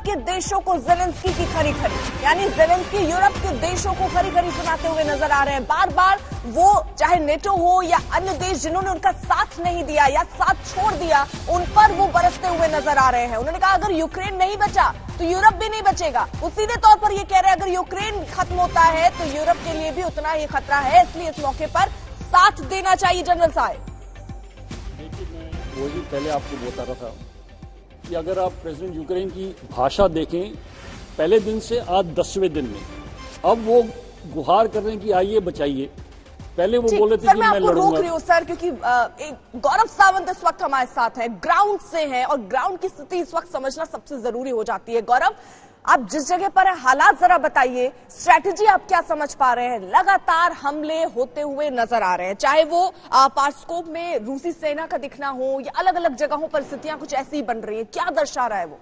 के देशों को जेलेंस्की की खरी खरी, यानी जेलेंस्की यूरोप के देशों को खरी खरी सुनाते हुए नजर आ रहे हैं। बार बार वो चाहे नेटो हो या अन्य देश जिन्होंने उनका साथ नहीं दिया या साथ छोड़ दिया, उन पर वो बरसते हुए नजर आ रहे हैं। उन्होंने कहा अगर यूक्रेन नहीं बचा तो यूरोप भी नहीं बचेगा। वो सीधे तौर पर ये कह रहे हैं अगर यूक्रेन खत्म होता है तो यूरोप के लिए भी उतना ही खतरा है, इसलिए इस मौके पर साथ देना चाहिए। जनरल साहब, देखिए, मैं वही पहले आपको बता रहा था कि अगर आप प्रेसिडेंट यूक्रेन की भाषा देखें, पहले दिन से आज 10वें दिन में अब वो गुहार कर रहे हैं कि आइए बचाइए। पहले वो बोले थे कि मैं लड़ूंगा। रोक रही हूँ सर, क्योंकि गौरव सावंत इस वक्त हमारे साथ हैं, ग्राउंड से हैं, और ग्राउंड की स्थिति इस वक्त समझना सबसे जरूरी हो जाती है। गौरव, आप जिस जगह पर है हालात जरा बताइए, स्ट्रैटेजी आप क्या समझ पा रहे हैं? लगातार हमले होते हुए नजर आ रहे हैं, चाहे वो पार्स्कोप में रूसी सेना का दिखना हो या अलग अलग जगहों पर स्थितियां कुछ ऐसी ही बन रही है, क्या दर्शा रहा है वो?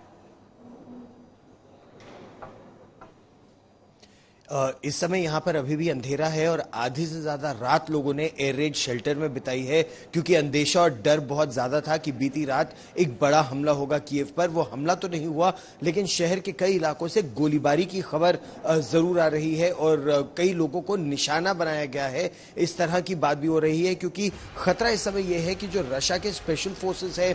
इस समय यहाँ पर अभी भी अंधेरा है और आधी से ज्यादा रात लोगों ने एयर रेड शेल्टर में बिताई है, क्योंकि अंदेशा और डर बहुत ज्यादा था कि बीती रात एक बड़ा हमला होगा कीव पर। वो हमला तो नहीं हुआ, लेकिन शहर के कई इलाकों से गोलीबारी की खबर जरूर आ रही है और कई लोगों को निशाना बनाया गया है। इस तरह की बात भी हो रही है, क्योंकि खतरा इस समय यह है कि जो रशिया के स्पेशल फोर्सेस है,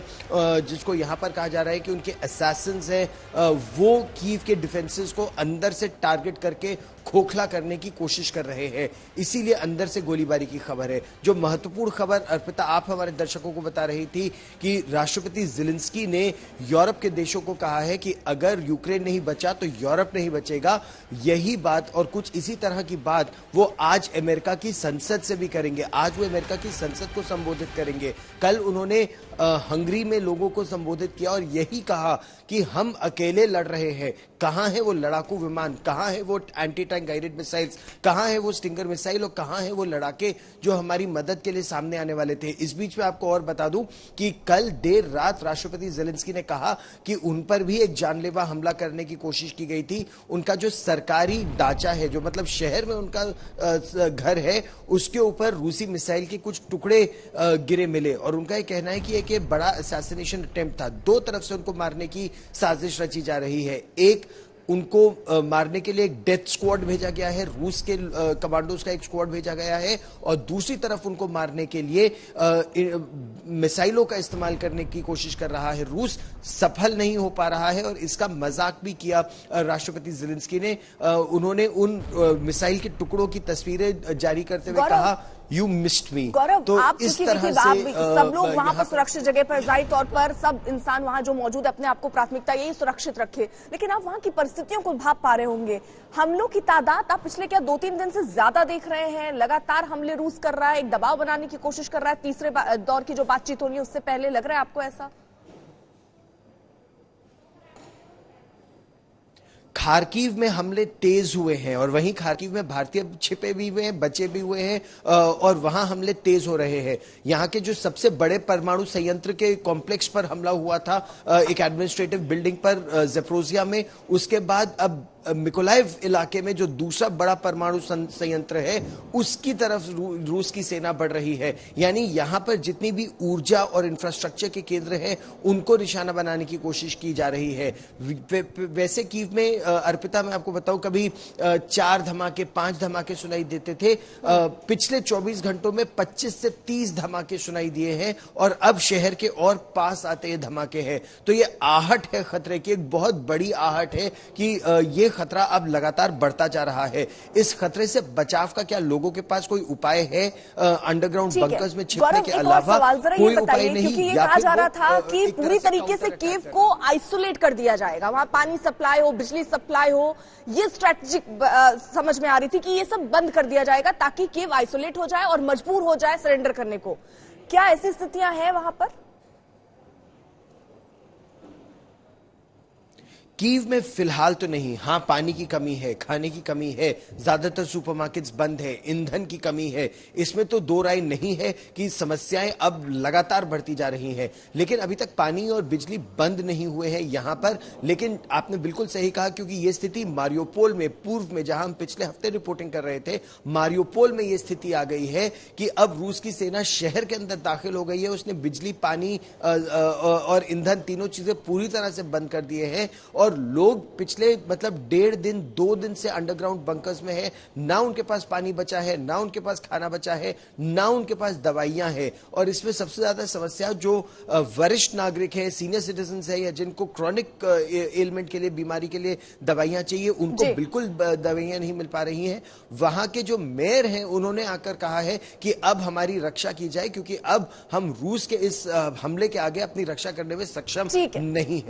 जिसको यहाँ पर कहा जा रहा है कि उनके असैसिन्स है, वो कीव के डिफेंसेस को अंदर से टारगेट करके खोखला करने की कोशिश कर रहे हैं। इसीलिए अंदर से गोलीबारी की खबर है। जो महत्वपूर्ण खबर अर्पिता आप हमारे दर्शकों को बता रही थी कि राष्ट्रपति जेलेंस्की ने यूरोप के देशों को कहा है कि अगर यूक्रेन नहीं बचा तो यूरोप नहीं बचेगा। यही बात और कुछ इसी तरह की बात वो आज अमेरिका की संसद से भी करेंगे। आज वो अमेरिका की संसद को संबोधित करेंगे। कल उन्होंने हंगरी में लोगों को संबोधित किया और यही कहा कि हम अकेले लड़ रहे हैं। कहां है वो लड़ाकू विमान, कहां है वो एंटी टैंक गाइडेड मिसाइल्स, कहां है वो स्टिंगर मिसाइल और कहां है वो लड़ाके जो हमारी मदद के लिए सामने आने वाले थे। इस बीच में आपको और बता दूं कि कल देर रात राष्ट्रपति जेलेंस्की ने कहा कि उन पर भी एक जानलेवा हमला करने की कोशिश की गई थी। उनका जो सरकारी ढांचा है, जो मतलब शहर में उनका घर है, उसके ऊपर रूसी मिसाइल के कुछ टुकड़े गिरे मिले और उनका यह कहना है कि एक बड़ा असैसिनेशन अटेम्प्ट था। दो तरफ से उनको मारने की साजिश रची जा रही है। एक, उनको मारने के लिए एक डेथ स्क्वाड भेजा गया है, रूस के कमांडोज का एक स्क्वाड भेजा गया है, और दूसरी तरफ उनको मारने के लिए मिसाइलों का इस्तेमाल करने की कोशिश कर रहा है रूस। सफल नहीं हो पा रहा है और इसका मजाक भी किया राष्ट्रपति जेलेंस्की ने। उन्होंने उन मिसाइल के टुकड़ों की तस्वीरें जारी करते हुए कहा, यू मिस्ड मी। गौरव, तो आप इस तरह से सब लोग वहां पर सुरक्षित जगह पर, जाहिर तौर पर सब इंसान वहां जो मौजूद है अपने आप को प्राथमिकता यही सुरक्षित रखे, लेकिन आप वहां की परिस्थितियों को भाप पा रहे होंगे। हमलों की तादाद आप पिछले 2-3 दिन से ज्यादा देख रहे हैं, लगातार हमले रूस कर रहा है, एक दबाव बनाने की कोशिश कर रहा है। तीसरे दौर की जो बातचीत होनी है उससे पहले लग रहा है आपको ऐसा? खार्किव में हमले तेज हुए हैं और वहीं खार्किव में भारतीय छिपे भी हुए हैं, बचे भी हुए हैं और वहां हमले तेज हो रहे हैं। यहां के जो सबसे बड़े परमाणु संयंत्र के कॉम्प्लेक्स पर हमला हुआ था, एक एडमिनिस्ट्रेटिव बिल्डिंग पर ज़ेपोरिज़िया में, उसके बाद अब मिकोलाइव इलाके में जो दूसरा बड़ा परमाणु संयंत्र है उसकी तरफ रूस की सेना बढ़ रही है। यानी यहां पर जितनी भी ऊर्जा और इंफ्रास्ट्रक्चर के केंद्र हैं उनको निशाना बनाने की कोशिश की जा रही है। वैसे कीव में अर्पिता, मैं आपको बताऊं, कभी 4 धमाके 5 धमाके सुनाई देते थे। पिछले 24 घंटों में 25 से 30 धमाके सुनाई दिए हैं और अब शहर के और पास आते ये धमाके हैं। तो ये आहट है खतरे की, एक बहुत बड़ी आहट है कि ये खतरा अब लगातार बढ़ता जा रहा है। इस खतरे से बचाव का क्या लोगों के पास कोई उपाय है? अंडरग्राउंड बंकर्स में छिपने के अलावा कोई उपाय नहीं? क्योंकि ये कहा जा रहा था कि पूरी तरीके से कीव को आइसोलेट कर दिया जाएगा, वहां पानी सप्लाई हो, बिजली सप्लाई हो, ये स्ट्रेटेजिक समझ में आ रही थी कि ये सब बंद कर दिया जाएगा ताकि कीव आइसोलेट हो जाए और मजबूर हो जाए सरेंडर करने को। क्या ऐसी स्थितियां हैं वहां पर? कीव में फिलहाल तो नहीं। हाँ, पानी की कमी है, खाने की कमी है, ज्यादातर सुपरमार्केट्स बंद है, ईंधन की कमी है, इसमें तो दो राय नहीं है कि समस्याएं अब लगातार बढ़ती जा रही हैं। लेकिन अभी तक पानी और बिजली बंद नहीं हुए हैं यहां पर। लेकिन आपने बिल्कुल सही कहा, क्योंकि यह स्थिति मारियोपोल में, पूर्व में, जहां हम पिछले हफ्ते रिपोर्टिंग कर रहे थे, मारियोपोल में यह स्थिति आ गई है कि अब रूस की सेना शहर के अंदर दाखिल हो गई है। उसने बिजली, पानी और ईंधन तीनों चीजें पूरी तरह से बंद कर दिए हैं और और लोग पिछले मतलब 1.5 दिन 2 दिन से अंडरग्राउंड बंकर्स में है, ना उनके पास पानी बचा है, ना उनके पास खाना बचा है, ना उनके पास दवाइयां हैं। और इसमें सबसे ज्यादा समस्या जो वरिष्ठ नागरिक हैं, सीनियर सिटीजन है, या जिनको क्रॉनिक एलिमेंट के लिए, बीमारी के लिए दवाइयां चाहिए, उनको बिल्कुल दवाइयां नहीं मिल पा रही हैं। वहां के जो मेयर हैं उन्होंने आकर कहा है कि अब हमारी रक्षा की जाए, क्योंकि अब हम रूस के इस हमले के आगे अपनी रक्षा करने में सक्षम नहीं है।